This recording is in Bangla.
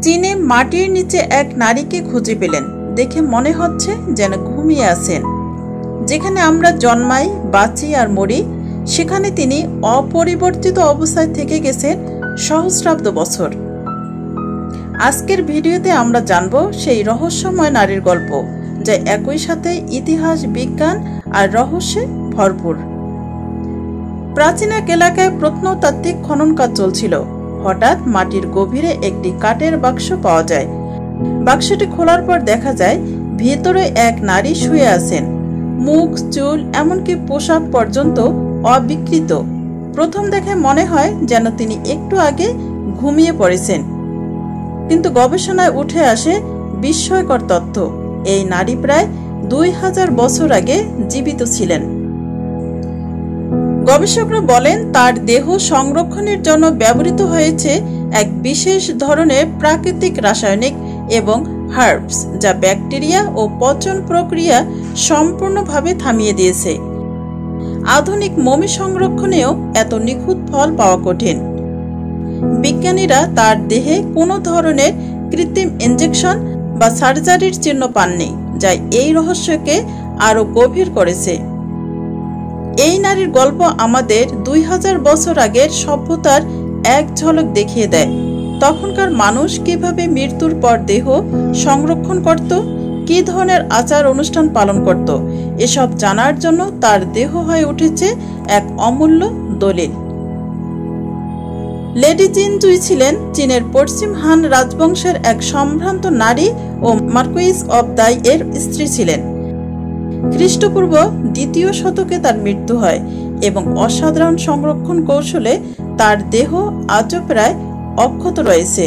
চীনে মাটির নিচে এক নারীকে খুঁজে পেলেন। দেখে মনে হচ্ছে যেন ঘুমিয়ে আছেন। যেখানে আমরা জন্মাই, বাঁচি আর মরি, সেখানে তিনি অপরিবর্তিত অবস্থায় থেকে গেছেন সহস্রাব্দ বছর। আজকের ভিডিওতে আমরা জানব সেই রহস্যময় নারীর গল্প, যা একই সাথে ইতিহাস, বিজ্ঞান আর রহস্যে ভরপুর। প্রাচীন এক এলাকায় প্রত্নতাত্ত্বিক খনন কাজ চলছিল। হঠাৎ মাটির গভীরে একটি কাঠের বাক্স পাওয়া যায়। বাক্সটি খোলার পর দেখা যায় ভেতরে এক নারী শুয়ে আছেন। মুখ, চুল, এমনকি পোশাক পর্যন্ত অবিকৃত। প্রথম দেখে মনে হয় যেন তিনি একটু আগে ঘুমিয়ে পড়েছেন, কিন্তু গবেষণায় উঠে আসে বিস্ময়কর তথ্য। এই নারী প্রায় 2000 বছর আগে জীবিত ছিলেন। গবেষকরা বলেন তার দেহ সংরক্ষণের জন্য ব্যবহৃত হয়েছে এক বিশেষ ধরনের প্রাকৃতিক রাসায়নিক এবং হার্বস, যা ব্যাকটেরিয়া ও পচন প্রক্রিয়া সম্পূর্ণভাবে থামিয়ে দিয়েছে। আধুনিক মমি সংরক্ষণেও এত নিখুঁত ফল পাওয়া কঠিন। বিজ্ঞানীরা তার দেহে কোনো ধরনের কৃত্রিম ইনজেকশন বা সার্জারির চিহ্ন পাননি, যা এই রহস্যকে আরো গভীর করেছে। এই নারীর গল্প আমাদের 2000 বছর আগের সভ্যতার এক ঝলক দেখিয়ে দেয়। তখনকার মানুষ কিভাবে মৃত্যুর পর দেহ সংরক্ষণ করত, কি ধরনের আচার অনুষ্ঠান পালন করত, এসব জানার জন্য তার দেহ হয়ে উঠেছে এক অমূল্য দলিল। লেডি জিন জুই ছিলেন চীনের পশ্চিম হান রাজবংশের এক সম্ভ্রান্ত নারী ও মার্কুইস অব দাই এর স্ত্রী ছিলেন। খ্রিস্টপূর্ব 2য় শতকে তার মৃত্যু হয় এবং অসাধারণ সংরক্ষণ কৌশলে তার দেহ আজও প্রায় অক্ষত রয়েছে।